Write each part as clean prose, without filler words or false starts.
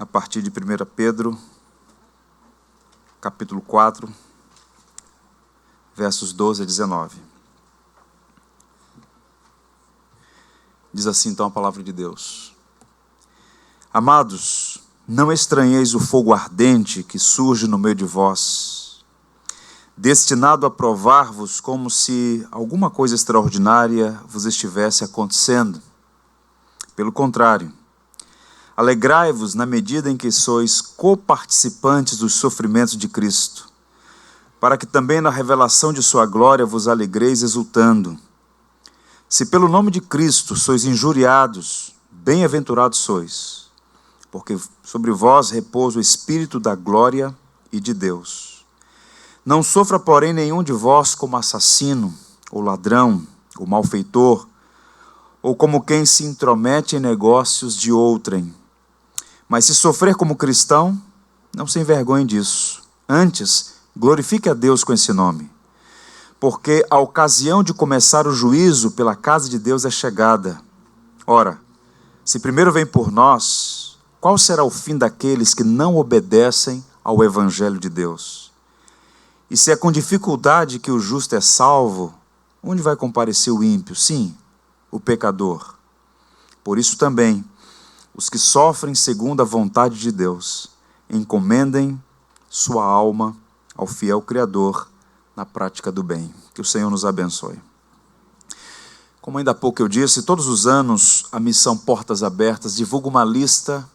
a partir de 1 Pedro, capítulo 4, versos 12 a 19. Diz assim então a palavra de Deus: Amados, não estranheis o fogo ardente que surge no meio de vós, destinado a provar-vos como se alguma coisa extraordinária vos estivesse acontecendo. Pelo contrário, alegrai-vos na medida em que sois coparticipantes dos sofrimentos de Cristo, para que também na revelação de sua glória vos alegreis exultando. Se pelo nome de Cristo sois injuriados, bem-aventurados sois, porque sobre vós repousa o Espírito da glória e de Deus. Não sofra, porém, nenhum de vós como assassino, ou ladrão, ou malfeitor, ou como quem se intromete em negócios de outrem. Mas se sofrer como cristão, não se envergonhe disso. Antes, glorifique a Deus com esse nome. Porque a ocasião de começar o juízo pela casa de Deus é chegada. Ora, se primeiro vem por nós, qual será o fim daqueles que não obedecem ao Evangelho de Deus? E se é com dificuldade que o justo é salvo, onde vai comparecer o ímpio? Sim, o pecador. Por isso também, os que sofrem segundo a vontade de Deus, encomendem sua alma ao fiel Criador na prática do bem. Que o Senhor nos abençoe. Como ainda há pouco eu disse, todos os anos a missão Portas Abertas divulga uma lista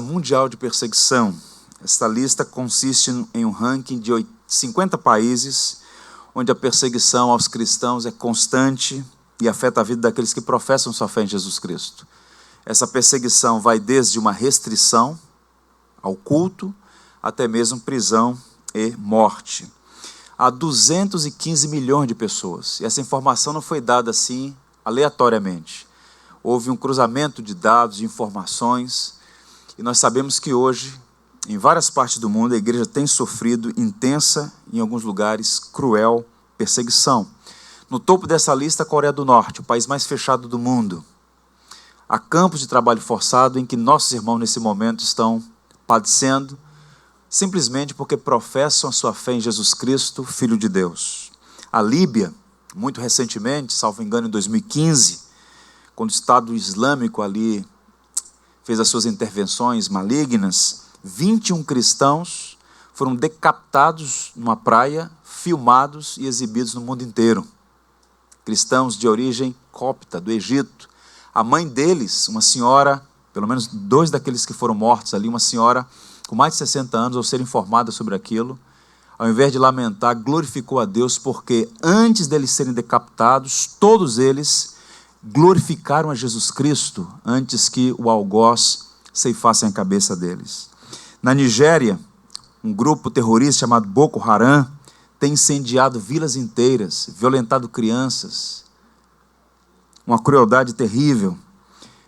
mundial de perseguição. Esta lista consiste em um ranking de 50 países, onde a perseguição aos cristãos é constante e afeta a vida daqueles que professam sua fé em Jesus Cristo. Essa perseguição vai desde uma restrição ao culto, até mesmo prisão e morte. Há 215 milhões de pessoas, e essa informação não foi dada assim aleatoriamente. Houve um cruzamento de dados, de informações, e nós sabemos que hoje, em várias partes do mundo, a igreja tem sofrido intensa, em alguns lugares, cruel perseguição. No topo dessa lista, a Coreia do Norte, o país mais fechado do mundo. Há campos de trabalho forçado em que nossos irmãos, nesse momento, estão padecendo, simplesmente porque professam a sua fé em Jesus Cristo, Filho de Deus. A Líbia, muito recentemente, salvo engano, em 2015, quando o Estado Islâmico ali fez as suas intervenções malignas, 21 cristãos foram decapitados numa praia, filmados e exibidos no mundo inteiro. Cristãos de origem copta, do Egito. A mãe deles, uma senhora, pelo menos 2 daqueles que foram mortos ali, uma senhora com mais de 60 anos, ao ser informada sobre aquilo, ao invés de lamentar, glorificou a Deus, porque antes deles serem decapitados, todos eles glorificaram a Jesus Cristo, antes que o algoz ceifasse a cabeça deles. Na Nigéria, um grupo terrorista chamado Boko Haram tem incendiado vilas inteiras, violentado crianças, uma crueldade terrível.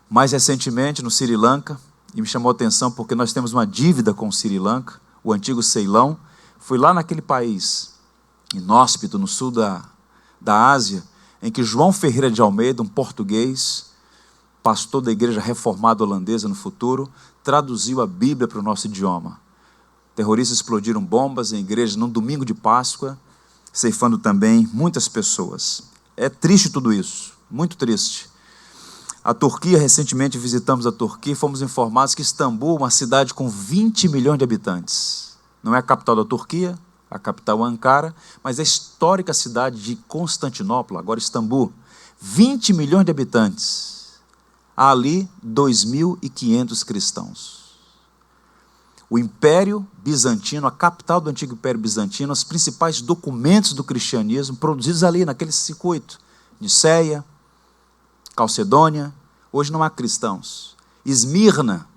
Mais recentemente, no Sri Lanka, e me chamou a atenção porque nós temos uma dívida com o Sri Lanka, o antigo Ceilão. Fui lá naquele país, inóspito, no sul da Ásia, em que João Ferreira de Almeida, um português, pastor da igreja reformada holandesa no futuro, traduziu a Bíblia para o nosso idioma. Terroristas explodiram bombas em igrejas num domingo de Páscoa, ceifando também muitas pessoas. É triste tudo isso, muito triste. A Turquia, recentemente visitamos a Turquia e fomos informados que Istambul, uma cidade com 20 milhões de habitantes, não é a capital da Turquia, a capital é Ankara, mas é a histórica cidade de Constantinopla, agora Istambul, 20 milhões de habitantes. Há ali 2.500 cristãos. O Império Bizantino, a capital do antigo Império Bizantino, os principais documentos do cristianismo produzidos ali naquele circuito, Niceia, Calcedônia, hoje não há cristãos. Esmirna,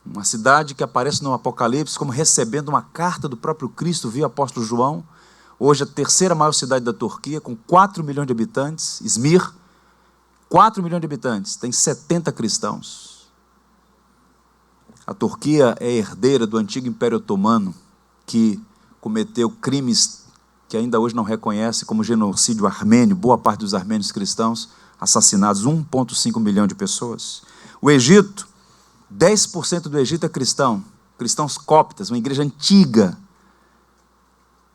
uma cidade que aparece no Apocalipse como recebendo uma carta do próprio Cristo via apóstolo João, hoje a terceira maior cidade da Turquia, com 4 milhões de habitantes, Izmir, 4 milhões de habitantes, tem 70 cristãos. A Turquia é herdeira do antigo Império Otomano, que cometeu crimes que ainda hoje não reconhece, como genocídio armênio, boa parte dos armênios cristãos assassinados, 1,5 milhão de pessoas. O Egito, 10% do Egito é cristão, cristãos coptas, uma igreja antiga.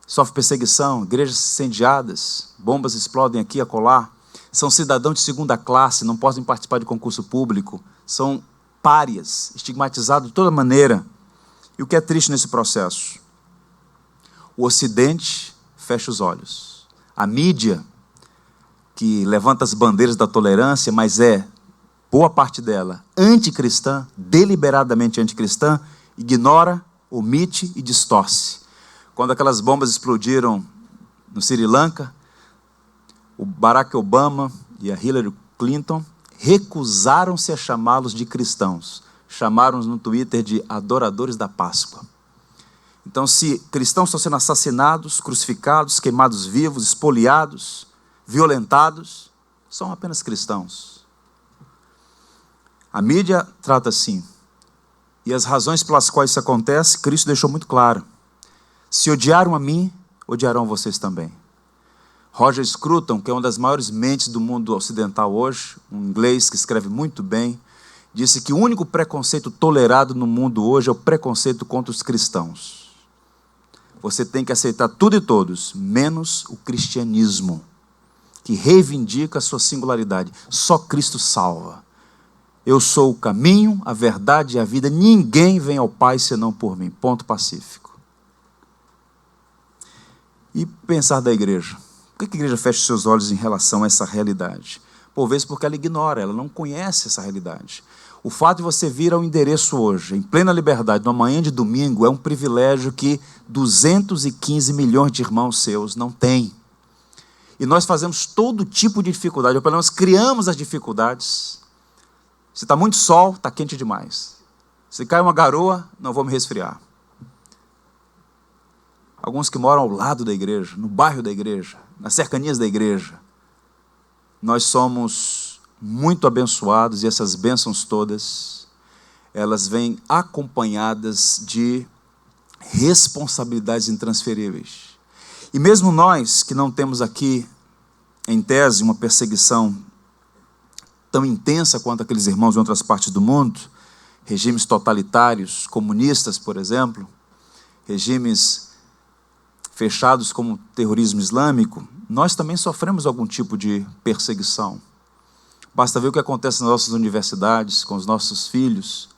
Sofre perseguição, igrejas incendiadas, bombas explodem aqui e acolá. São cidadãos de segunda classe, não podem participar de concurso público, são párias, estigmatizados de toda maneira. E o que é triste nesse processo? O Ocidente fecha os olhos. A mídia, que levanta as bandeiras da tolerância, mas boa parte dela, anticristã, deliberadamente anticristã, ignora, omite e distorce. Quando aquelas bombas explodiram no Sri Lanka, o Barack Obama e a Hillary Clinton recusaram-se a chamá-los de cristãos. Chamaram-os no Twitter de adoradores da Páscoa. Então, se cristãos estão sendo assassinados, crucificados, queimados vivos, espoliados, violentados, são apenas cristãos. A mídia trata assim. E as razões pelas quais isso acontece, Cristo deixou muito claro. Se odiaram a mim, odiarão vocês também. Roger Scruton, que é uma das maiores mentes do mundo ocidental hoje, um inglês que escreve muito bem, disse que o único preconceito tolerado no mundo hoje é o preconceito contra os cristãos. Você tem que aceitar tudo e todos, menos o cristianismo, que reivindica a sua singularidade. Só Cristo salva. Eu sou o caminho, a verdade e a vida. Ninguém vem ao Pai senão por mim. Ponto pacífico. E pensar da igreja. Por que a igreja fecha os seus olhos em relação a essa realidade? Por vezes porque ela ignora, ela não conhece essa realidade. O fato de você vir ao endereço hoje, em plena liberdade, numa manhã de domingo, é um privilégio que 215 milhões de irmãos seus não têm. E nós fazemos todo tipo de dificuldade, ou pelo menos criamos as dificuldades. Se está muito sol, está quente demais. Se cai uma garoa, não vou me resfriar. Alguns que moram ao lado da igreja, no bairro da igreja, nas cercanias da igreja. Nós somos muito abençoados e essas bênçãos todas, elas vêm acompanhadas de responsabilidades intransferíveis. E mesmo nós que não temos aqui, em tese, uma perseguição tão intensa quanto aqueles irmãos em outras partes do mundo, regimes totalitários, comunistas, por exemplo, regimes fechados como o terrorismo islâmico, nós também sofremos algum tipo de perseguição. Basta ver o que acontece nas nossas universidades, com os nossos filhos,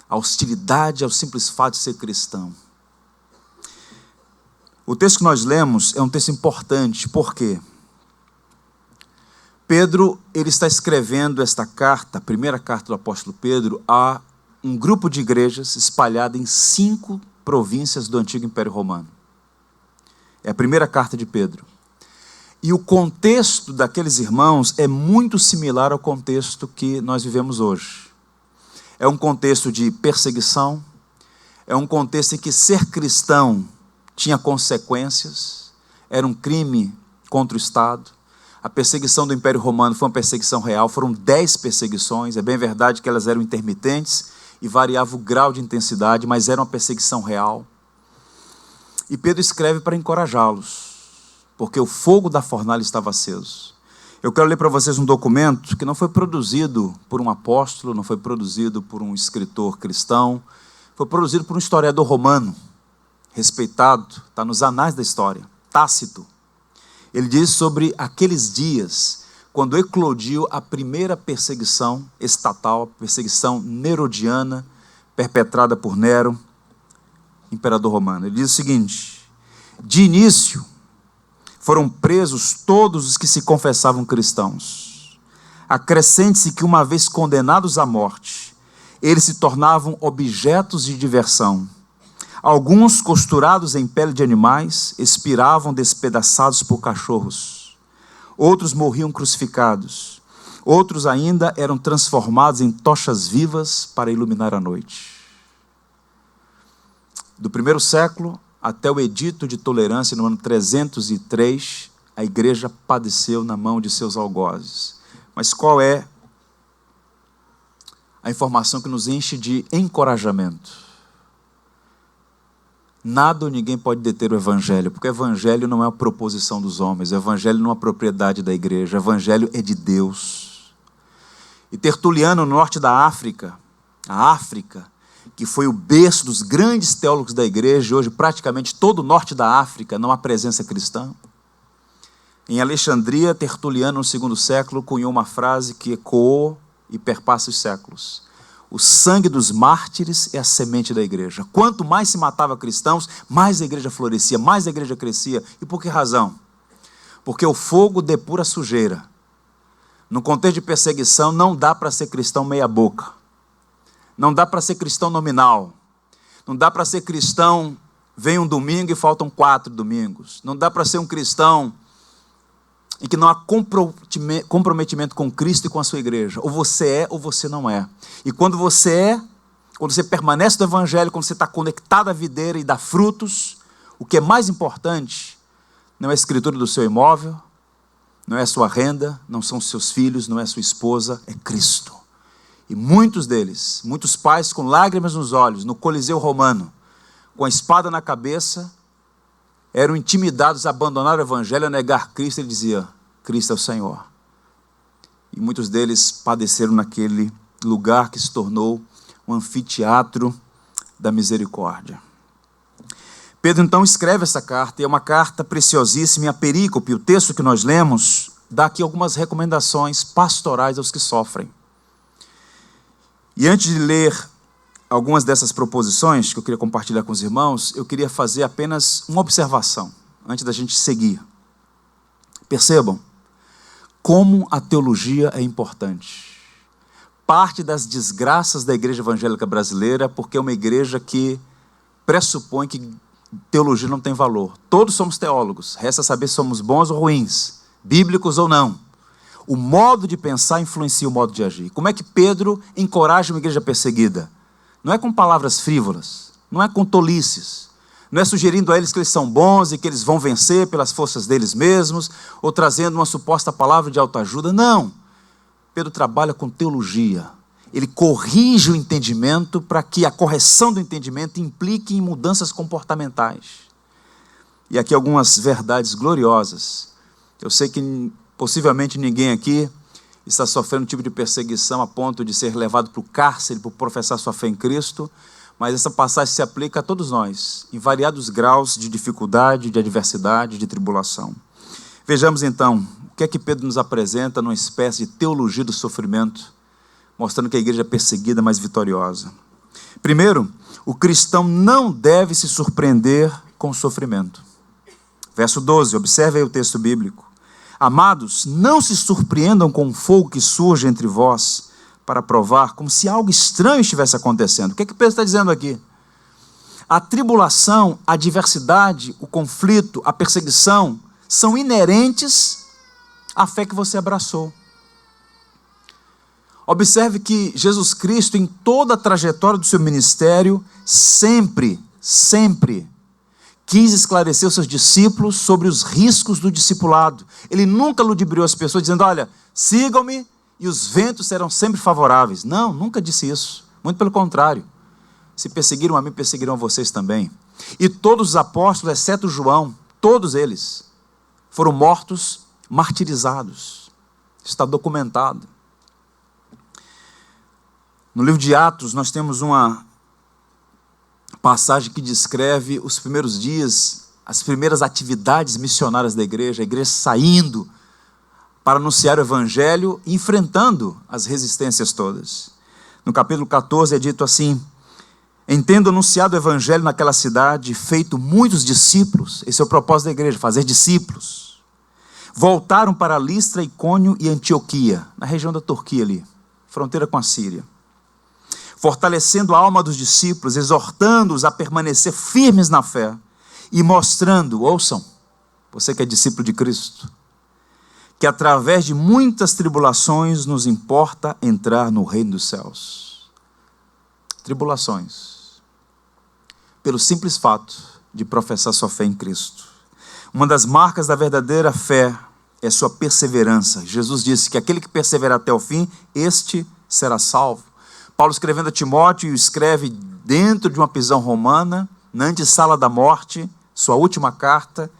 a hostilidade ao simples fato de ser cristão. O texto que nós lemos é um texto importante, por quê? Pedro, ele está escrevendo esta carta, a primeira carta do apóstolo Pedro, a um grupo de igrejas espalhada em 5 províncias do antigo Império Romano. É a primeira carta de Pedro. E o contexto daqueles irmãos é muito similar ao contexto que nós vivemos hoje. É um contexto de perseguição, é um contexto em que ser cristão tinha consequências, era um crime contra o Estado. A perseguição do Império Romano foi uma perseguição real, foram 10 perseguições, é bem verdade que elas eram intermitentes e variava o grau de intensidade, mas era uma perseguição real. E Pedro escreve para encorajá-los, porque o fogo da fornalha estava aceso. Eu quero ler para vocês um documento que não foi produzido por um apóstolo, não foi produzido por um escritor cristão, foi produzido por um historiador romano, respeitado, está nos anais da história, Tácito. Ele diz sobre aqueles dias, quando eclodiu a primeira perseguição estatal, a perseguição nerodiana, perpetrada por Nero, imperador romano. Ele diz o seguinte: de início, foram presos todos os que se confessavam cristãos. Acrescente-se que, uma vez condenados à morte, eles se tornavam objetos de diversão. Alguns, costurados em pele de animais, expiravam despedaçados por cachorros. Outros morriam crucificados. Outros ainda eram transformados em tochas vivas para iluminar a noite. Do primeiro século até o edito de tolerância, no ano 303, a igreja padeceu na mão de seus algozes. Mas qual é a informação que nos enche de encorajamento? Nada ou ninguém pode deter o evangelho, porque o evangelho não é uma proposição dos homens, o evangelho não é uma propriedade da igreja, o evangelho é de Deus. E Tertuliano, no norte da África, a África, que foi o berço dos grandes teólogos da igreja, hoje praticamente todo o norte da África não há presença cristã. Em Alexandria, Tertuliano, no segundo século, cunhou uma frase que ecoou e perpassa os séculos. O sangue dos mártires é a semente da igreja. Quanto mais se matava cristãos, mais a igreja florescia, mais a igreja crescia. E por que razão? Porque o fogo depura a sujeira. No contexto de perseguição, não dá para ser cristão meia boca. Não dá para ser cristão nominal. Não dá para ser cristão, vem um domingo e faltam 4 domingos. Não dá para ser um cristão em que não há comprometimento com Cristo e com a sua igreja. Ou você é ou você não é. E quando você permanece no Evangelho, quando você está conectado à videira e dá frutos, o que é mais importante não é a escritura do seu imóvel, não é a sua renda, não são seus filhos, não é a sua esposa, é Cristo. E muitos deles, muitos pais com lágrimas nos olhos, no Coliseu Romano, com a espada na cabeça, eram intimidados a abandonar o Evangelho, a negar Cristo. Ele dizia, Cristo é o Senhor. E muitos deles padeceram naquele lugar que se tornou um anfiteatro da misericórdia. Pedro então escreve essa carta, e é uma carta preciosíssima, e a perícope, o texto que nós lemos, dá aqui algumas recomendações pastorais aos que sofrem. E antes de ler algumas dessas proposições que eu queria compartilhar com os irmãos, eu queria fazer apenas uma observação, antes da gente seguir. Percebam como a teologia é importante. Parte das desgraças da igreja evangélica brasileira, porque é uma igreja que pressupõe que teologia não tem valor. Todos somos teólogos, resta saber se somos bons ou ruins, bíblicos ou não. O modo de pensar influencia o modo de agir. Como é que Pedro encoraja uma igreja perseguida? Não é com palavras frívolas, não é com tolices, não é sugerindo a eles que eles são bons e que eles vão vencer pelas forças deles mesmos, ou trazendo uma suposta palavra de autoajuda. Não. Pedro trabalha com teologia. Ele corrige o entendimento para que a correção do entendimento implique em mudanças comportamentais. E aqui algumas verdades gloriosas. Eu sei que possivelmente ninguém aqui está sofrendo um tipo de perseguição a ponto de ser levado para o cárcere por professar sua fé em Cristo, mas essa passagem se aplica a todos nós, em variados graus de dificuldade, de adversidade, de tribulação. Vejamos então, o que é que Pedro nos apresenta numa espécie de teologia do sofrimento, mostrando que a igreja é perseguida, mas vitoriosa. Primeiro, o cristão não deve se surpreender com o sofrimento. Verso 12, observe aí o texto bíblico. Amados, não se surpreendam com o fogo que surge entre vós para provar, como se algo estranho estivesse acontecendo. O que é que Pedro está dizendo aqui? A tribulação, a adversidade, o conflito, a perseguição são inerentes à fé que você abraçou. Observe que Jesus Cristo, em toda a trajetória do seu ministério, sempre quis esclarecer os seus discípulos sobre os riscos do discipulado. Ele nunca ludibriou as pessoas dizendo, olha, sigam-me e os ventos serão sempre favoráveis. Não, nunca disse isso. Muito pelo contrário. Se perseguiram a mim, perseguirão vocês também. E todos os apóstolos, exceto João, todos eles, foram mortos, martirizados. Está documentado. No livro de Atos, nós temos uma passagem que descreve os primeiros dias, as primeiras atividades missionárias da igreja, a igreja saindo para anunciar o evangelho e enfrentando as resistências todas. No capítulo 14 é dito assim, tendo anunciado o evangelho naquela cidade, feito muitos discípulos, esse é o propósito da igreja, fazer discípulos, voltaram para Listra, Icônio e Antioquia, na região da Turquia ali, fronteira com a Síria. Fortalecendo a alma dos discípulos, exortando-os a permanecer firmes na fé e mostrando, ouçam, você que é discípulo de Cristo, que através de muitas tribulações nos importa entrar no reino dos céus. Tribulações, pelo simples fato de professar sua fé em Cristo. Uma das marcas da verdadeira fé é sua perseverança. Jesus disse que aquele que perseverar até o fim, este será salvo. Paulo, escrevendo a Timóteo, escreve dentro de uma prisão romana, na antessala da morte, sua última carta,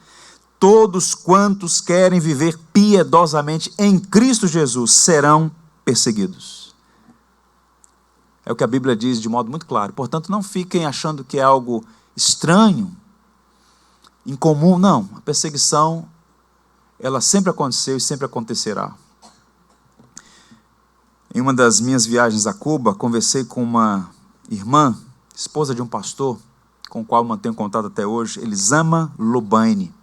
todos quantos querem viver piedosamente em Cristo Jesus serão perseguidos. É o que a Bíblia diz de modo muito claro. Portanto, não fiquem achando que é algo estranho, incomum. Não, a perseguição, ela sempre aconteceu e sempre acontecerá. Em uma das minhas viagens a Cuba, conversei com uma irmã, esposa de um pastor, com o qual mantenho contato até hoje, Elisama Lobaine.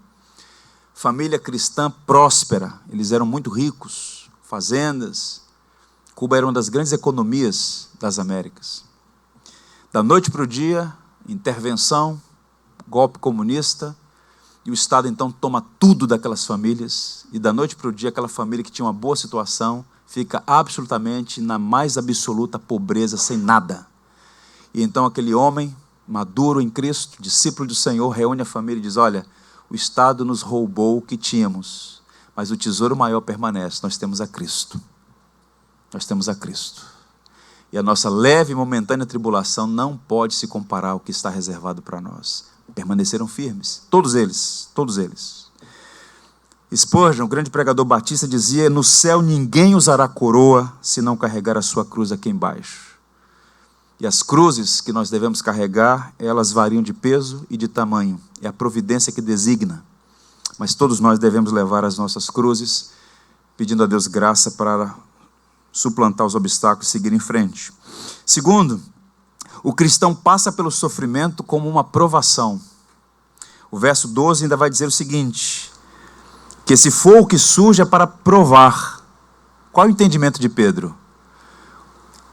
Família cristã próspera, eles eram muito ricos, fazendas. Cuba era uma das grandes economias das Américas. Da noite para o dia, intervenção, golpe comunista, e o Estado então toma tudo daquelas famílias, e da noite para o dia aquela família que tinha uma boa situação fica absolutamente na mais absoluta pobreza, sem nada. E então aquele homem maduro em Cristo, discípulo do Senhor, reúne a família e diz: olha, o Estado nos roubou o que tínhamos, mas o tesouro maior permanece, nós temos a Cristo. Nós temos a Cristo. E a nossa leve e momentânea tribulação não pode se comparar ao que está reservado para nós. Permaneceram firmes, todos eles, todos eles. Spurgeon, o grande pregador batista, dizia: no céu ninguém usará coroa se não carregar a sua cruz aqui embaixo. E as cruzes que nós devemos carregar, elas variam de peso e de tamanho. É a providência que designa. Mas todos nós devemos levar as nossas cruzes, pedindo a Deus graça para suplantar os obstáculos e seguir em frente. Segundo, o cristão passa pelo sofrimento como uma provação. O verso 12 ainda vai dizer o seguinte: que se for o que surge é para provar. Qual é o entendimento de Pedro?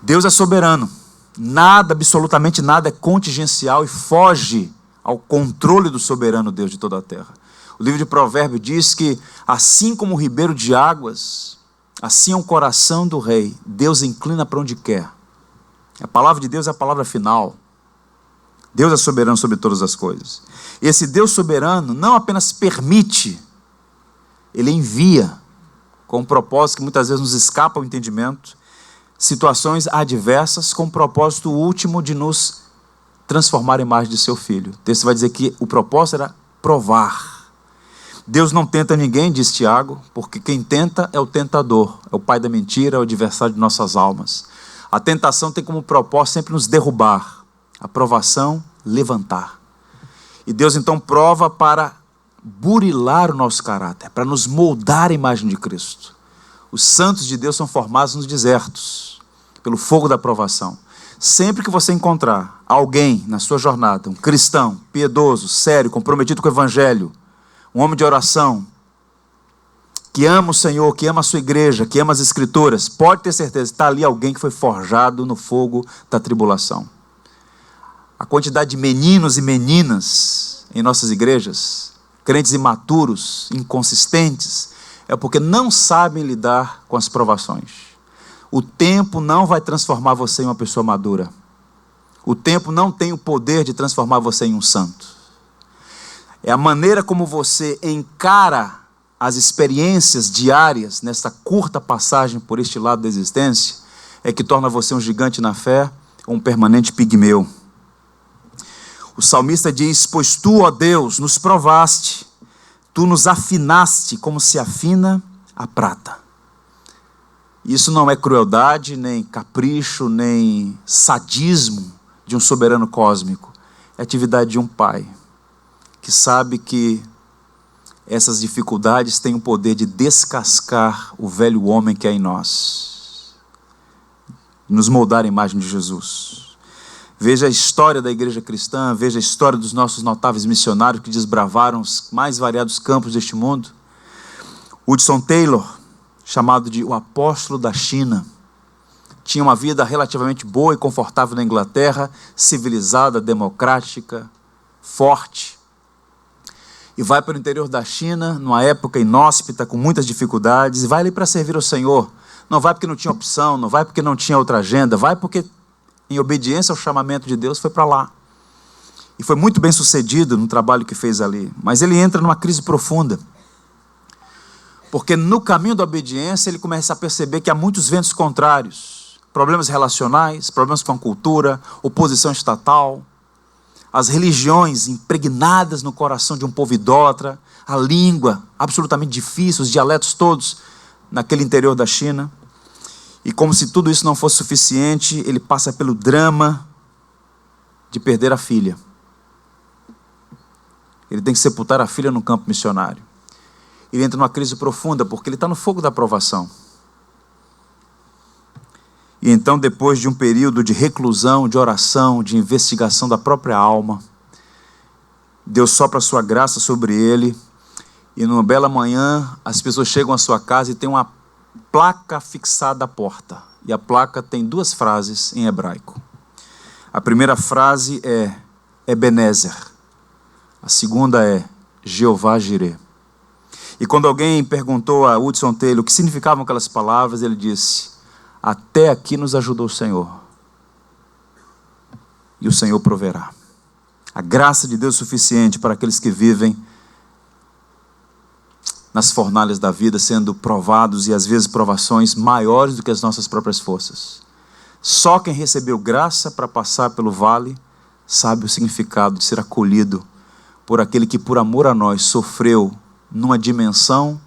Deus é soberano. Nada, absolutamente nada é contingencial e foge ao controle do soberano Deus de toda a terra. O livro de Provérbios diz que assim como o ribeiro de águas, assim é o coração do rei. Deus inclina para onde quer. A palavra de Deus é a palavra final. Deus é soberano sobre todas as coisas. Esse Deus soberano não apenas permite, Ele envia, com um propósito que muitas vezes nos escapa ao entendimento, situações adversas com o propósito último de nos transformar em imagem de seu Filho. O texto vai dizer que o propósito era provar. Deus não tenta ninguém, diz Tiago, porque quem tenta é o tentador, é o pai da mentira, é o adversário de nossas almas. A tentação tem como propósito sempre nos derrubar, a provação, levantar. E Deus então prova para burilar o nosso caráter, para nos moldar a imagem de Cristo. Os santos de Deus são formados nos desertos, pelo fogo da provação. Sempre que você encontrar alguém na sua jornada, um cristão, piedoso, sério, comprometido com o Evangelho, um homem de oração, que ama o Senhor, que ama a sua igreja, que ama as Escrituras, pode ter certeza que está ali alguém que foi forjado no fogo da tribulação. A quantidade de meninos e meninas em nossas igrejas, crentes imaturos, inconsistentes, é porque não sabem lidar com as provações. O tempo não vai transformar você em uma pessoa madura. O tempo não tem o poder de transformar você em um santo. É a maneira como você encara as experiências diárias nessa curta passagem por este lado da existência é que torna você um gigante na fé ou um permanente pigmeu. O salmista diz: pois tu, ó Deus, nos provaste, tu nos afinaste como se afina a prata. Isso não é crueldade, nem capricho, nem sadismo de um soberano cósmico. É atividade de um pai que sabe que essas dificuldades têm o poder de descascar o velho homem que é em nós, nos moldar a imagem de Jesus. Veja a história da igreja cristã, veja a história dos nossos notáveis missionários que desbravaram os mais variados campos deste mundo. Hudson Taylor, chamado de o apóstolo da China, tinha uma vida relativamente boa e confortável na Inglaterra, civilizada, democrática, forte. E vai para o interior da China, numa época inóspita, com muitas dificuldades, e vai ali para servir ao Senhor. Não vai porque não tinha opção, não vai porque não tinha outra agenda, vai porque, em obediência ao chamamento de Deus, foi para lá. E foi muito bem sucedido no trabalho que fez ali. Mas ele entra numa crise profunda. Porque no caminho da obediência, ele começa a perceber que há muitos ventos contrários. Problemas relacionais, problemas com a cultura, oposição estatal, as religiões impregnadas no coração de um povo idólatra, a língua absolutamente difícil, os dialetos todos naquele interior da China. E como se tudo isso não fosse suficiente, ele passa pelo drama de perder a filha. Ele tem que sepultar a filha no campo missionário. Ele entra numa crise profunda, porque ele está no fogo da provação. E então, depois de um período de reclusão, de oração, de investigação da própria alma, Deus sopra a sua graça sobre ele, e numa bela manhã, as pessoas chegam à sua casa e tem uma placa fixada à porta. E a placa tem 2 frases em hebraico. A primeira frase é Ebenezer. A segunda é Jeová Jireh. E quando alguém perguntou a Hudson Taylor o que significavam aquelas palavras, ele disse: até aqui nos ajudou o Senhor. E o Senhor proverá. A graça de Deus é suficiente para aqueles que vivem nas fornalhas da vida, sendo provados, e às vezes provações maiores do que as nossas próprias forças. Só quem recebeu graça para passar pelo vale sabe o significado de ser acolhido por aquele que por amor a nós sofreu numa dimensão,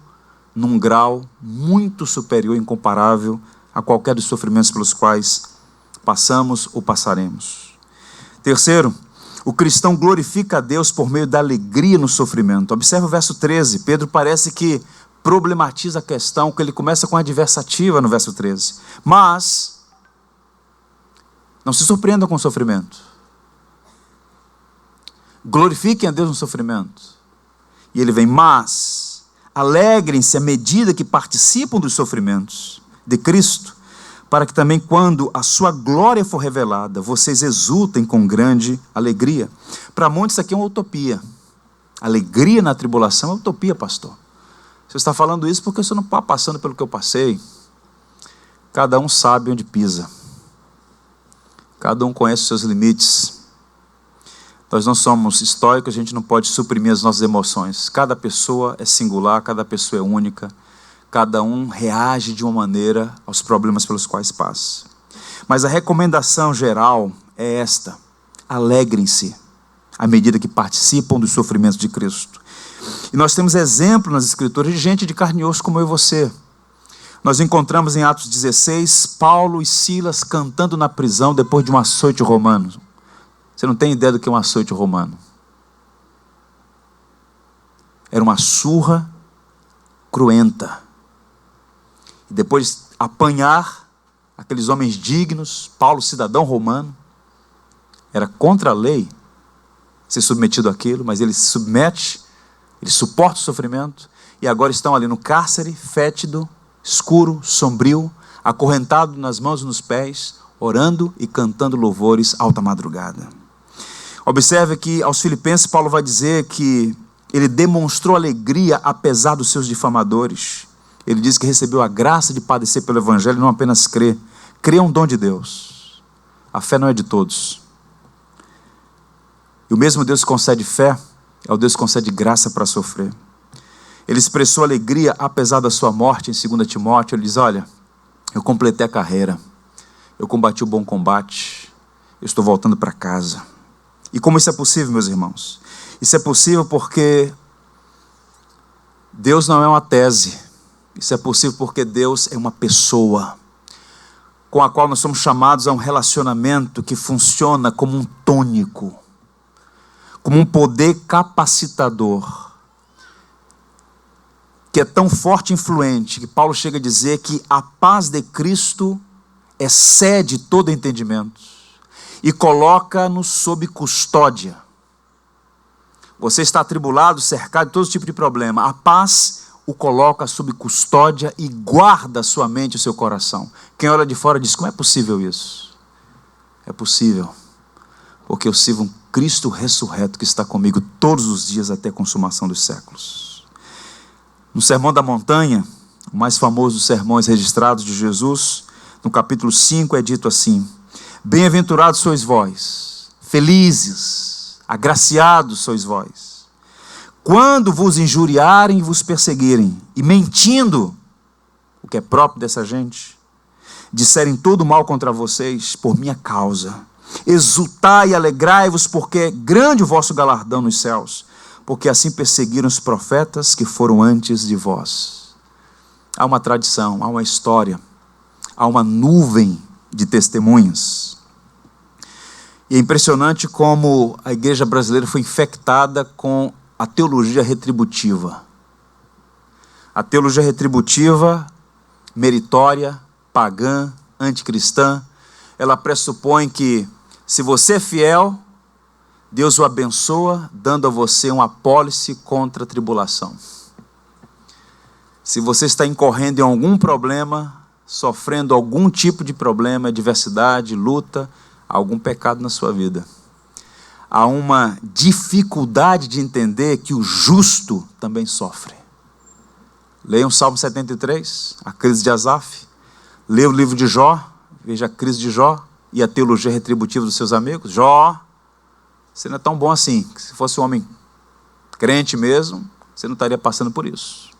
num grau muito superior, incomparável a qualquer dos sofrimentos pelos quais passamos ou passaremos. Terceiro, o cristão glorifica a Deus por meio da alegria no sofrimento. Observe o verso 13. Pedro parece que problematiza a questão, que ele começa com a adversativa no verso 13. Mas não se surpreendam com o sofrimento. Glorifiquem a Deus no sofrimento. E ele vem, mas alegrem-se à medida que participam dos sofrimentos de Cristo, para que também, quando a sua glória for revelada, vocês exultem com grande alegria. Para muitos isso aqui é uma utopia. Alegria na tribulação é utopia, pastor. Você está falando isso porque você não está passando pelo que eu passei. Cada um sabe onde pisa. Cada um conhece os seus limites. Nós não somos estoicos, a gente não pode suprimir as nossas emoções. Cada pessoa é singular, cada pessoa é única. Cada um reage de uma maneira aos problemas pelos quais passa. Mas a recomendação geral é esta: alegrem-se à medida que participam dos sofrimentos de Cristo. E nós temos exemplo nas Escrituras de gente de carne e osso como eu e você. Nós encontramos em Atos 16, Paulo e Silas cantando na prisão depois de um açoite romano. Você não tem ideia do que é um açoite romano. Era uma surra cruenta. E depois de apanhar aqueles homens dignos, Paulo, cidadão romano, era contra a lei ser submetido àquilo, mas ele se submete, ele suporta o sofrimento, e agora estão ali no cárcere, fétido, escuro, sombrio, acorrentado nas mãos e nos pés, orando e cantando louvores alta madrugada. Observe que aos Filipenses Paulo vai dizer que ele demonstrou alegria apesar dos seus difamadores. Ele diz que recebeu a graça de padecer pelo Evangelho, não apenas crer. Crer é um dom de Deus. A fé não é de todos. E o mesmo Deus que concede fé, é o Deus que concede graça para sofrer. Ele expressou alegria apesar da sua morte em 2 Timóteo. Ele diz: olha, eu completei a carreira, eu combati o bom combate, eu estou voltando para casa. E como isso é possível, meus irmãos? Isso é possível porque Deus não é uma tese. Isso é possível porque Deus é uma pessoa, com a qual nós somos chamados a um relacionamento que funciona como um tônico, como um poder capacitador, que é tão forte e influente, que Paulo chega a dizer que a paz de Cristo excede todo entendimento e coloca-nos sob custódia. Você está atribulado, cercado de todo tipo de problema. A paz o coloca sob custódia e guarda a sua mente e o seu coração. Quem olha de fora diz: como é possível isso? É possível, porque eu sirvo um Cristo ressurreto que está comigo todos os dias até a consumação dos séculos. No Sermão da Montanha, o mais famoso dos sermões registrados de Jesus, no capítulo 5 é dito assim: bem-aventurados sois vós, felizes, agraciados sois vós, quando vos injuriarem e vos perseguirem, e mentindo, o que é próprio dessa gente, disserem todo mal contra vocês por minha causa, exultai e alegrai-vos, porque é grande o vosso galardão nos céus, porque assim perseguiram os profetas que foram antes de vós. Há uma tradição, há uma história, há uma nuvem de testemunhas. E é impressionante como a igreja brasileira foi infectada com a teologia retributiva. A teologia retributiva, meritória, pagã, anticristã, ela pressupõe que, se você é fiel, Deus o abençoa, dando a você uma apólice contra a tribulação. Se você está incorrendo em algum problema, sofrendo algum tipo de problema, adversidade, luta, algum pecado na sua vida, há uma dificuldade de entender que o justo também sofre. Leiam o Salmo 73, a crise de Asaf. Leia o livro de Jó, veja a crise de Jó e a teologia retributiva dos seus amigos. Jó, você não é tão bom assim. Se fosse um homem crente mesmo, você não estaria passando por isso.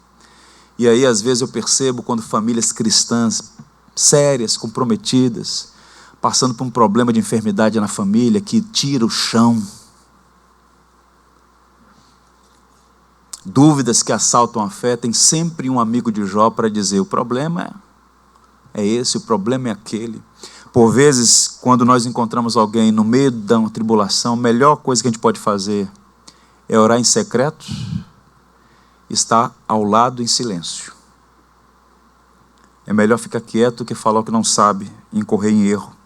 E aí, às vezes, eu percebo quando famílias cristãs, sérias, comprometidas, passando por um problema de enfermidade na família, que tira o chão. Dúvidas que assaltam a fé, tem sempre um amigo de Jó para dizer, o problema é esse, o problema é aquele. Por vezes, quando nós encontramos alguém no meio da tribulação, a melhor coisa que a gente pode fazer é orar em secreto, estar ao lado em silêncio. É melhor ficar quieto do que falar o que não sabe, incorrer em erro.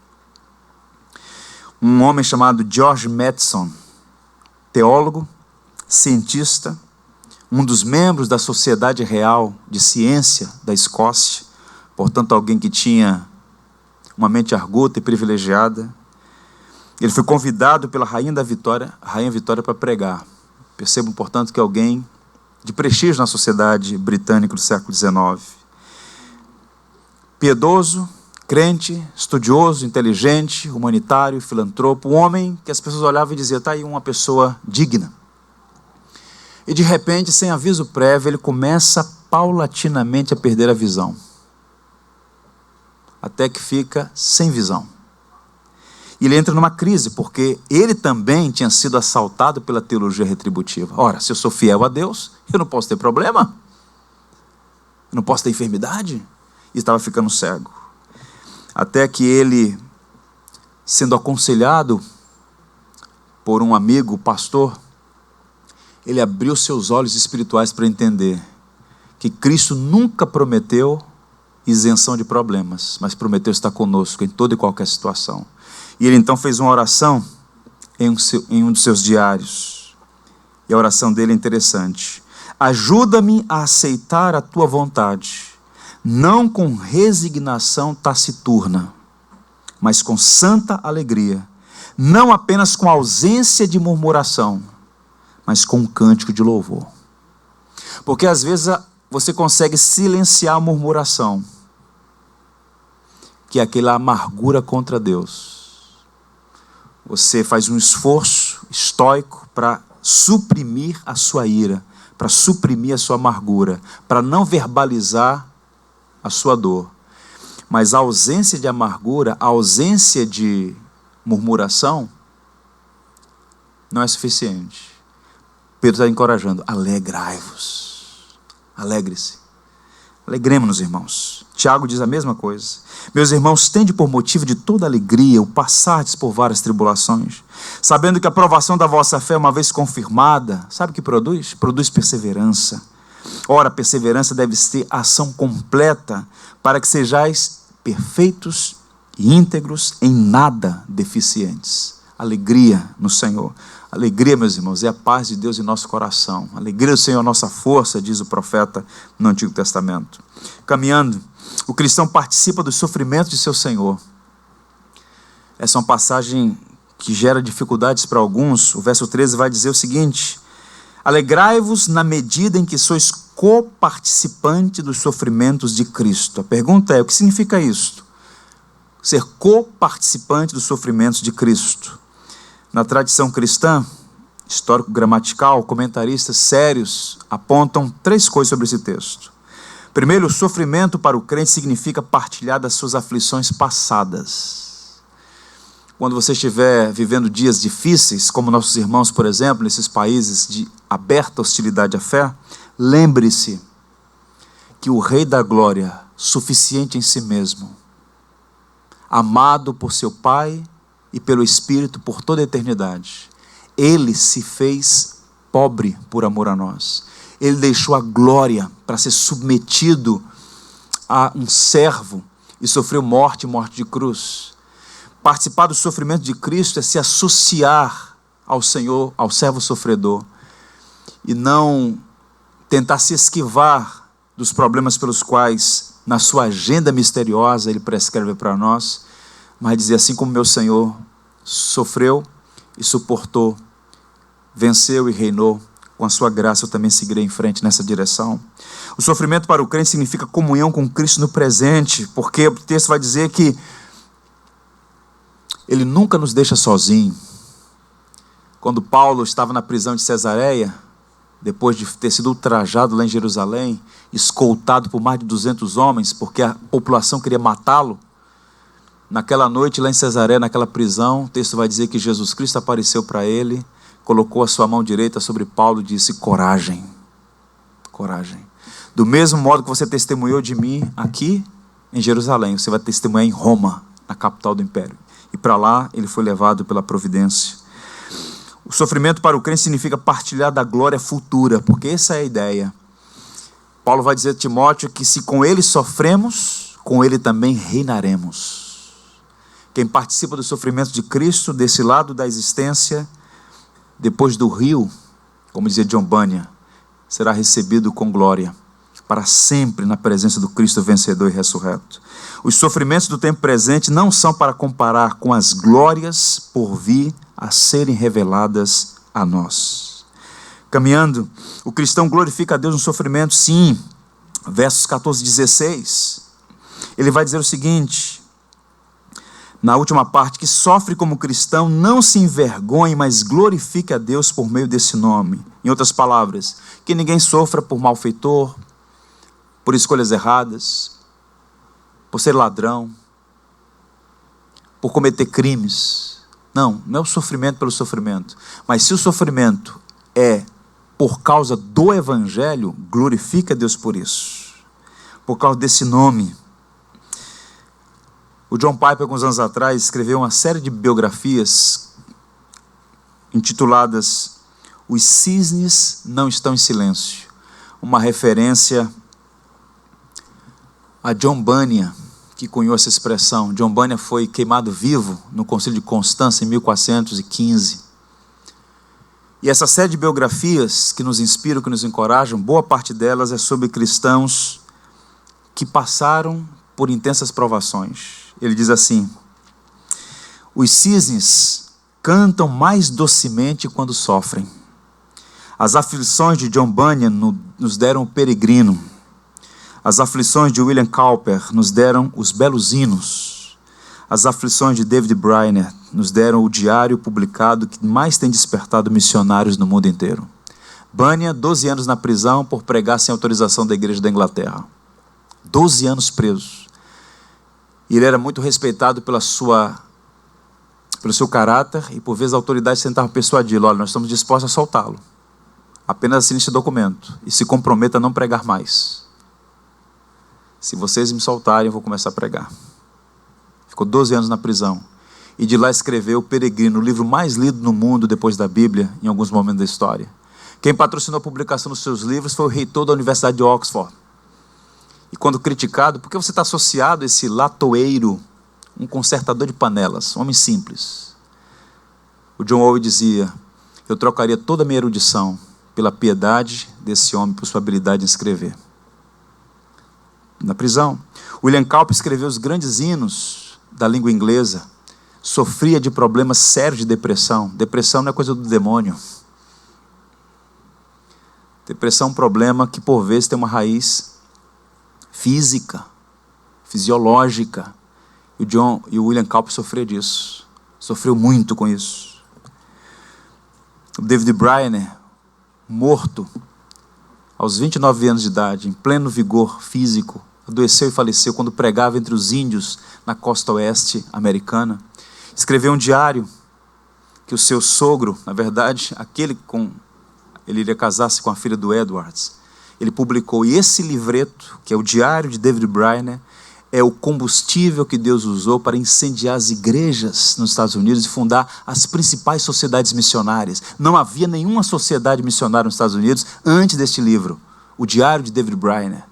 Um homem chamado George Matheson, teólogo, cientista, um dos membros da Sociedade Real de Ciência da Escócia, portanto alguém que tinha uma mente arguta e privilegiada. Ele foi convidado pela Rainha Vitória para pregar. Percebam, portanto, que é alguém de prestígio na sociedade britânica do século XIX. Piedoso, crente, estudioso, inteligente, humanitário, filantropo, um homem que as pessoas olhavam e diziam, está aí uma pessoa digna. E de repente, sem aviso prévio, ele começa paulatinamente a perder a visão. Até que fica sem visão. E ele entra numa crise, porque ele também tinha sido assaltado pela teologia retributiva. Ora, se eu sou fiel a Deus, eu não posso ter problema. Eu não posso ter enfermidade. E estava ficando cego. Até que ele, sendo aconselhado por um amigo, pastor, ele abriu seus olhos espirituais para entender que Cristo nunca prometeu isenção de problemas, mas prometeu estar conosco em toda e qualquer situação. E ele então fez uma oração em um dos seus diários. E a oração dele é interessante. Ajuda-me a aceitar a tua vontade, não com resignação taciturna, mas com santa alegria, não apenas com ausência de murmuração, mas com um cântico de louvor. Porque às vezes você consegue silenciar a murmuração, que é aquela amargura contra Deus. Você faz um esforço estoico para suprimir a sua ira, para suprimir a sua amargura, para não verbalizar a sua dor. Mas a ausência de amargura, a ausência de murmuração, não é suficiente. Pedro está encorajando, alegrai-vos, alegre-se. Alegremos-nos, irmãos. Tiago diz a mesma coisa. Meus irmãos, tende por motivo de toda alegria o passardes por várias tribulações, sabendo que a provação da vossa fé, uma vez confirmada, sabe o que produz? Produz perseverança. Ora, a perseverança deve ter ação completa, para que sejais perfeitos e íntegros, em nada deficientes. Alegria no Senhor. Alegria, meus irmãos, é a paz de Deus em nosso coração. Alegria do Senhor é a nossa força, diz o profeta no Antigo Testamento. Caminhando, o cristão participa dos sofrimentos de seu Senhor. Essa é uma passagem que gera dificuldades para alguns. O verso 13 vai dizer o seguinte: alegrai-vos na medida em que sois coparticipante dos sofrimentos de Cristo. A pergunta é, o que significa isto? Ser coparticipante dos sofrimentos de Cristo. Na tradição cristã, histórico-gramatical, comentaristas sérios apontam 3 coisas sobre esse texto. Primeiro, o sofrimento para o crente significa partilhar das suas aflições passadas. Quando você estiver vivendo dias difíceis, como nossos irmãos, por exemplo, nesses países de aberta hostilidade à fé, lembre-se que o Rei da Glória, suficiente em si mesmo, amado por seu Pai e pelo Espírito por toda a eternidade. Ele se fez pobre por amor a nós. Ele deixou a glória para ser submetido a um servo e sofreu morte de cruz. Participar do sofrimento de Cristo é se associar ao Senhor, ao servo sofredor, e não tentar se esquivar dos problemas pelos quais, na sua agenda misteriosa, Ele prescreve para nós, mas dizer: assim como meu Senhor sofreu e suportou, venceu e reinou, com a sua graça eu também seguirei em frente nessa direção. O sofrimento para o crente significa comunhão com Cristo no presente, porque o texto vai dizer que Ele nunca nos deixa sozinho. Quando Paulo estava na prisão de Cesareia, depois de ter sido ultrajado lá em Jerusalém, escoltado por mais de 200 homens, porque a população queria matá-lo, naquela noite lá em Cesareia, naquela prisão, o texto vai dizer que Jesus Cristo apareceu para ele, colocou a sua mão direita sobre Paulo e disse: coragem, coragem. Do mesmo modo que você testemunhou de mim aqui em Jerusalém, você vai testemunhar em Roma, na capital do império. E para lá ele foi levado pela providência. O sofrimento para o crente significa partilhar da glória futura, porque essa é a ideia. Paulo vai dizer a Timóteo que se com ele sofremos, com ele também reinaremos. Quem participa do sofrimento de Cristo, desse lado da existência, depois do rio, como dizia John Bunyan, será recebido com glória, para sempre na presença do Cristo vencedor e ressurreto. Os sofrimentos do tempo presente não são para comparar com as glórias por vir a serem reveladas a nós. Caminhando, o cristão glorifica a Deus no sofrimento, sim. Versos 14 e 16, ele vai dizer o seguinte, na última parte: que sofre como cristão, não se envergonhe, mas glorifique a Deus por meio desse nome. Em outras palavras, que ninguém sofra por malfeitor, por escolhas erradas, por ser ladrão, por cometer crimes. Não é o sofrimento pelo sofrimento. Mas se o sofrimento é por causa do Evangelho, glorifica a Deus por isso. Por causa desse nome. O John Piper, alguns anos atrás, escreveu uma série de biografias intituladas Os Cisnes Não Estão em Silêncio. Uma referência a John Bunyan, que cunhou essa expressão. John Bunyan foi queimado vivo no Concílio de Constança em 1415. E essa série de biografias que nos inspiram, que nos encorajam, boa parte delas é sobre cristãos que passaram por intensas provações. Ele diz assim: os cisnes cantam mais docemente quando sofrem. As aflições de John Bunyan nos deram o peregrino. As aflições de William Cowper nos deram os belos hinos. As aflições de David Brainerd nos deram o diário publicado que mais tem despertado missionários no mundo inteiro. Bunyan, 12 anos na prisão por pregar sem autorização da igreja da Inglaterra. 12 anos preso. E ele era muito respeitado pelo seu caráter, e por vezes a autoridade tentava persuadi-lo: olha, nós estamos dispostos a soltá-lo. Apenas assine esse documento e se comprometa a não pregar mais. Se vocês me soltarem, eu vou começar a pregar. Ficou 12 anos na prisão. E de lá escreveu O Peregrino, o livro mais lido no mundo depois da Bíblia, em alguns momentos da história. Quem patrocinou a publicação dos seus livros foi o reitor da Universidade de Oxford. E quando criticado: por que você está associado a esse latoeiro, um consertador de panelas, um homem simples? O John Owen dizia: eu trocaria toda a minha erudição pela piedade desse homem, por sua habilidade em escrever. Na prisão, William Cowper escreveu os grandes hinos da língua inglesa. Sofria de problemas sérios de depressão. Depressão não é coisa do demônio. Depressão é um problema que por vezes tem uma raiz física, fisiológica. E o William Cowper sofreu disso. Sofreu muito com isso. O David Brainerd, morto aos 29 anos de idade, em pleno vigor físico, adoeceu e faleceu quando pregava entre os índios na costa oeste americana. Escreveu um diário que o seu sogro, na verdade, ele iria casar-se com a filha do Edwards, ele publicou. E esse livreto, que é o diário de David Brainerd, é o combustível que Deus usou para incendiar as igrejas nos Estados Unidos e fundar as principais sociedades missionárias. Não havia nenhuma sociedade missionária nos Estados Unidos antes deste livro, o Diário de David Brainerd.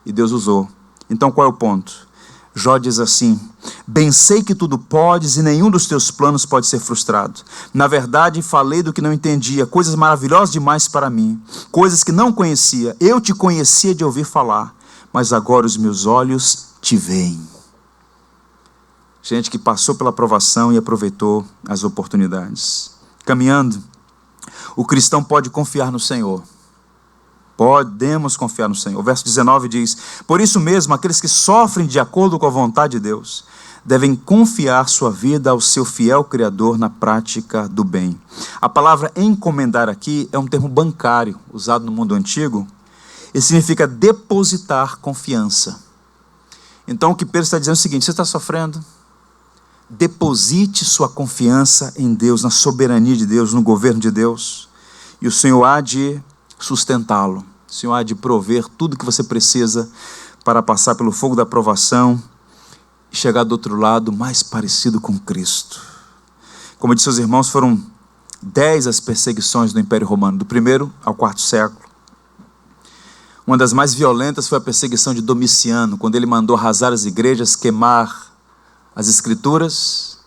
E Deus usou. Então qual é o ponto? Jó diz assim: bem sei que tudo podes e nenhum dos teus planos pode ser frustrado. Na verdade, falei do que não entendia, coisas maravilhosas demais para mim, coisas que não conhecia. Eu te conhecia de ouvir falar, mas agora os meus olhos te veem. Gente que passou pela provação e aproveitou as oportunidades. Caminhando, o cristão pode confiar no Senhor. Podemos confiar no Senhor. O verso 19 diz: por isso mesmo, aqueles que sofrem de acordo com a vontade de Deus devem confiar sua vida ao seu fiel Criador na prática do bem. A palavra encomendar aqui é um termo bancário, usado no mundo antigo, e significa depositar confiança. Então o que Pedro está dizendo é o seguinte: você está sofrendo? Deposite sua confiança em Deus, na soberania de Deus, no governo de Deus, e o Senhor há de sustentá-lo. O Senhor há de prover tudo que você precisa para passar pelo fogo da provação e chegar do outro lado mais parecido com Cristo. Como eu disse aos irmãos, foram 10 as perseguições do Império Romano, do 1º ao 4º século. Uma das mais violentas foi a perseguição de Domiciano, quando ele mandou arrasar as igrejas, queimar as escrituras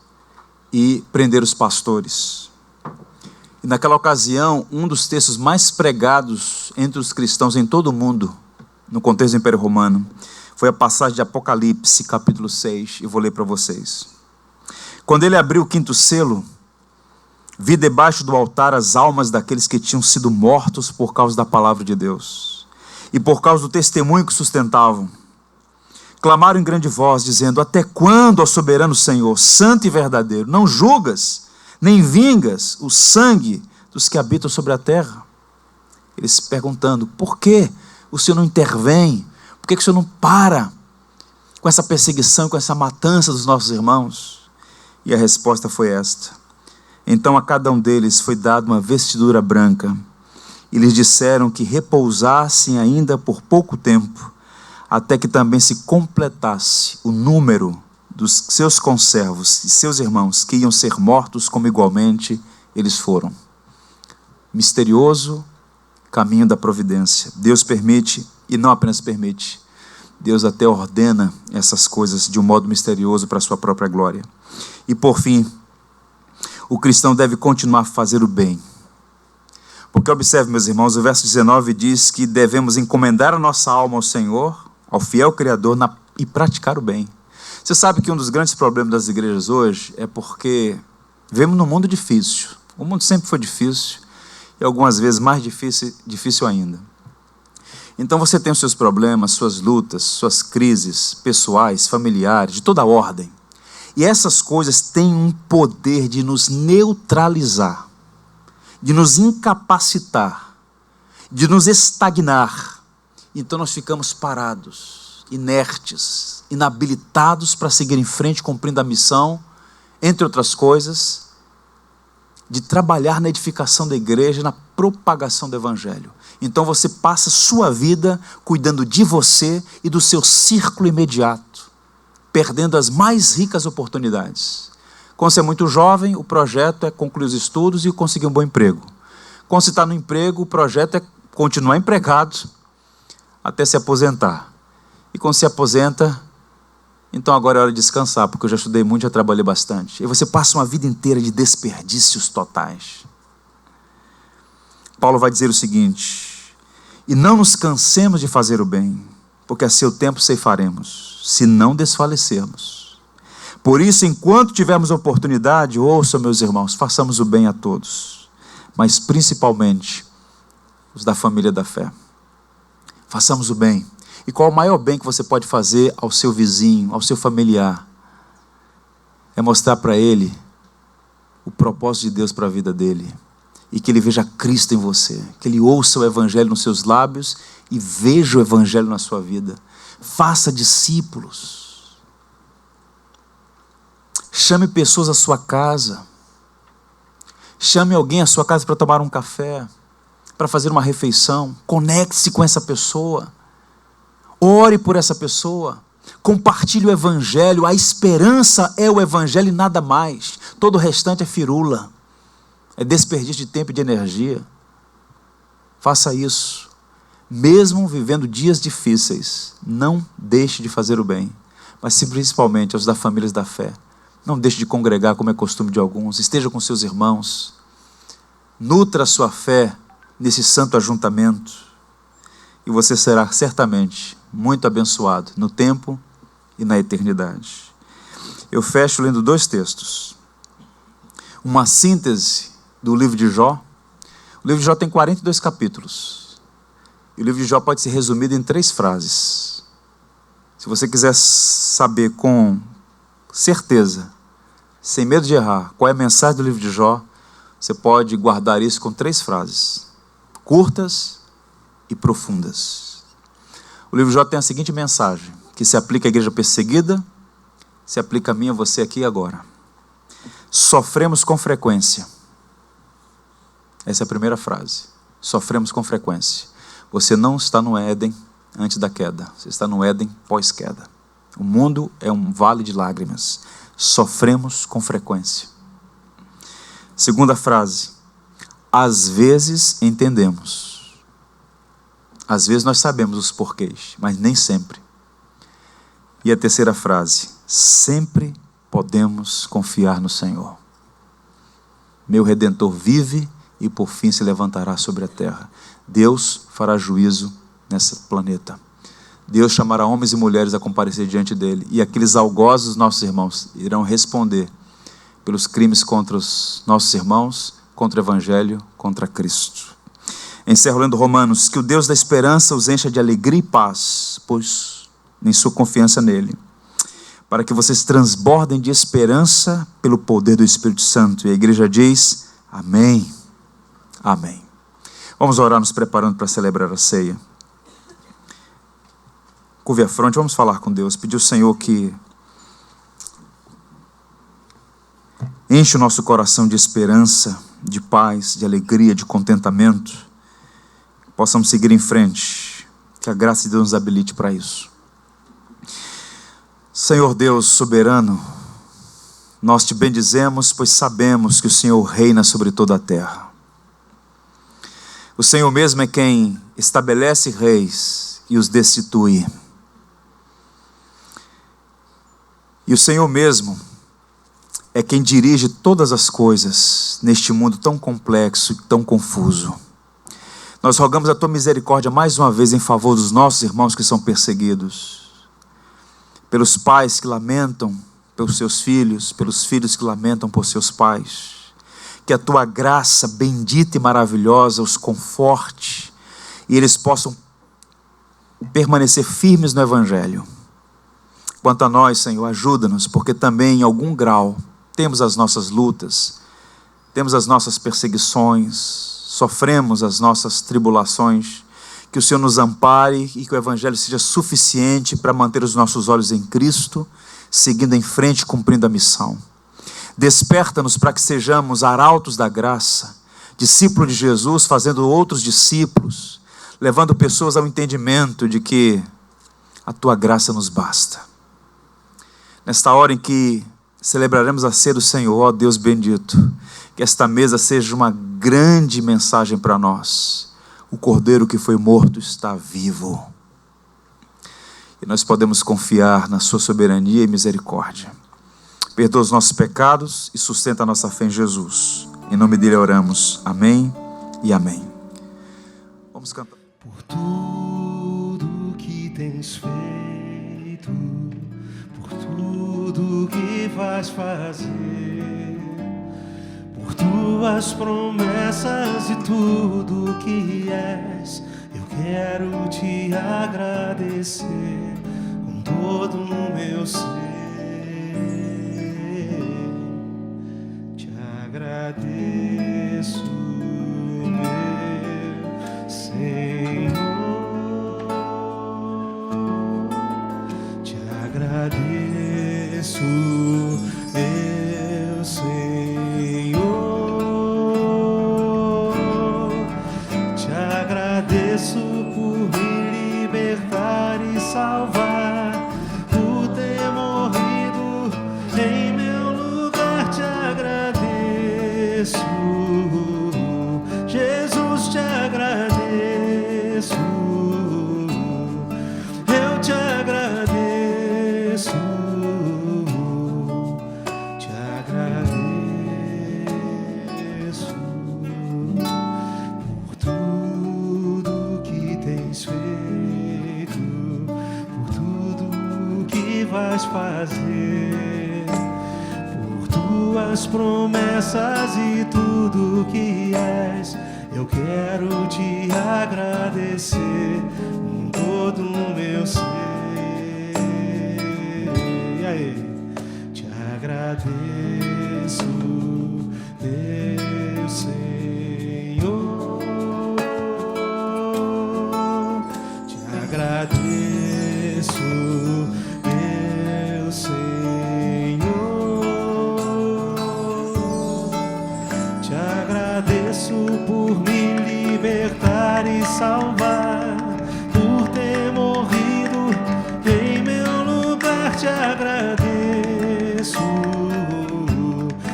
e prender os pastores. E naquela ocasião, um dos textos mais pregados entre os cristãos em todo o mundo, no contexto do Império Romano, foi a passagem de Apocalipse, capítulo 6, e vou ler para vocês. Quando ele abriu o 5º selo, vi debaixo do altar as almas daqueles que tinham sido mortos por causa da palavra de Deus e por causa do testemunho que sustentavam. Clamaram em grande voz, dizendo: até quando, ó soberano Senhor, santo e verdadeiro, não julgas nem vingas o sangue dos que habitam sobre a terra? Eles se perguntando: por que o Senhor não intervém? Por que o Senhor não para com essa perseguição, com essa matança dos nossos irmãos? E a resposta foi esta: então a cada um deles foi dada uma vestidura branca, e lhes disseram que repousassem ainda por pouco tempo, até que também se completasse o número dos seus conservos e seus irmãos que iam ser mortos, como igualmente eles foram. Misterioso caminho da providência. Deus permite, e não apenas permite, Deus até ordena essas coisas de um modo misterioso para a sua própria glória. E por fim, o cristão deve continuar a fazer o bem. Porque observe, meus irmãos, o verso 19 diz que devemos encomendar a nossa alma ao Senhor, ao fiel Criador, e praticar o bem. Você sabe que um dos grandes problemas das igrejas hoje é porque vivemos num mundo difícil. O mundo sempre foi difícil e algumas vezes mais difícil ainda. Então você tem os seus problemas, suas lutas, suas crises pessoais, familiares, de toda ordem. E essas coisas têm um poder de nos neutralizar, de nos incapacitar, de nos estagnar. Então nós ficamos parados, inertes, inabilitados para seguir em frente, cumprindo a missão, entre outras coisas, de trabalhar na edificação da igreja, na propagação do evangelho. Então você passa sua vida cuidando de você e do seu círculo imediato, perdendo as mais ricas oportunidades. Quando você é muito jovem, o projeto é concluir os estudos e conseguir um bom emprego. Quando você está no emprego, o projeto é continuar empregado até se aposentar. E quando se aposenta, então agora é hora de descansar, porque eu já estudei muito, já trabalhei bastante. E você passa uma vida inteira de desperdícios totais. Paulo vai dizer o seguinte: e não nos cansemos de fazer o bem, porque a seu tempo ceifaremos, se não desfalecermos. Por isso, enquanto tivermos oportunidade, ouçam, meus irmãos, façamos o bem a todos, mas principalmente os da família da fé. Façamos o bem. E qual o maior bem que você pode fazer ao seu vizinho, ao seu familiar? É mostrar para ele o propósito de Deus para a vida dele. E que ele veja Cristo em você. Que ele ouça o evangelho nos seus lábios e veja o evangelho na sua vida. Faça discípulos. Chame pessoas à sua casa. Chame alguém à sua casa para tomar um café, para fazer uma refeição. Conecte-se com essa pessoa. Ore por essa pessoa. Compartilhe o evangelho, a esperança é o evangelho e nada mais. Todo o restante é firula, é desperdício de tempo e de energia. Faça isso. Mesmo vivendo dias difíceis, não deixe de fazer o bem, mas principalmente aos da famílias da fé. Não deixe de congregar como é costume de alguns, esteja com seus irmãos, nutra a sua fé nesse santo ajuntamento, e você será certamente muito abençoado no tempo e na eternidade. Eu fecho lendo 2 textos. Uma síntese do livro de Jó. O livro de Jó tem 42 capítulos. E o livro de Jó pode ser resumido em 3 frases. Se você quiser saber com certeza, sem medo de errar, qual é a mensagem do livro de Jó, você pode guardar isso com 3 frases, curtas e profundas. O livro de Jó tem a seguinte mensagem, que se aplica à igreja perseguida, se aplica a mim e a você aqui e agora. Sofremos com frequência. Essa é a primeira frase. Sofremos com frequência. Você não está no Éden antes da queda. Você está no Éden pós-queda. O mundo é um vale de lágrimas. Sofremos com frequência. Segunda frase. Às vezes entendemos. Às vezes nós sabemos os porquês, mas nem sempre. E a terceira frase. Sempre podemos confiar no Senhor. Meu Redentor vive e por fim se levantará sobre a terra. Deus fará juízo nesse planeta. Deus chamará homens e mulheres a comparecer diante dele, e aqueles algozes dos nossos irmãos irão responder pelos crimes contra os nossos irmãos, contra o Evangelho, contra Cristo. Encerro lendo Romanos. Que o Deus da esperança os encha de alegria e paz, pois em sua confiança nele, para que vocês transbordem de esperança pelo poder do Espírito Santo. E a igreja diz, amém, amém. Vamos orar nos preparando para celebrar a ceia. Curve a fronte, vamos falar com Deus, pedir ao Senhor que enche o nosso coração de esperança, de paz, de alegria, de contentamento, possamos seguir em frente, que a graça de Deus nos habilite para isso. Senhor Deus soberano, nós te bendizemos, pois sabemos que o Senhor reina sobre toda a terra. O Senhor mesmo é quem estabelece reis e os destitui. E o Senhor mesmo é quem dirige todas as coisas neste mundo tão complexo e tão confuso. Nós rogamos a tua misericórdia mais uma vez em favor dos nossos irmãos que são perseguidos, pelos pais que lamentam pelos seus filhos, pelos filhos que lamentam por seus pais. Que a tua graça bendita e maravilhosa os conforte e eles possam permanecer firmes no Evangelho. Quanto a nós, Senhor, ajuda-nos, porque também em algum grau temos as nossas lutas, temos as nossas perseguições, sofremos as nossas tribulações. Que o Senhor nos ampare e que o Evangelho seja suficiente para manter os nossos olhos em Cristo, seguindo em frente, cumprindo a missão. Desperta-nos para que sejamos arautos da graça, discípulos de Jesus, fazendo outros discípulos, levando pessoas ao entendimento de que a tua graça nos basta. Nesta hora em que celebraremos a ceia do Senhor, ó Deus bendito, que esta mesa seja uma grande mensagem para nós. O Cordeiro que foi morto está vivo. E nós podemos confiar na sua soberania e misericórdia. Perdoa os nossos pecados e sustenta a nossa fé em Jesus. Em nome dele oramos. Amém e amém. Vamos cantar. Por tudo que tens feito, por tudo que vais fazer, por tuas promessas e tudo que és, eu quero te agradecer com todo o meu ser. Te agradeço, meu Senhor. Te agradeço, meu Senhor. Te agradeço por me libertar e salvar. vais fazer, por tuas promessas e tudo que és. Eu quero te agradecer com todo o meu ser. E aí? Te agradeço, Deus Senhor. Te agradeço, Deus Senhor. Te agradeço por me libertar e salvar, por ter morrido em meu lugar. Te agradeço,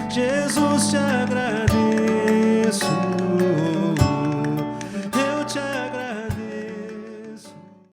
Jesus, te agradeço.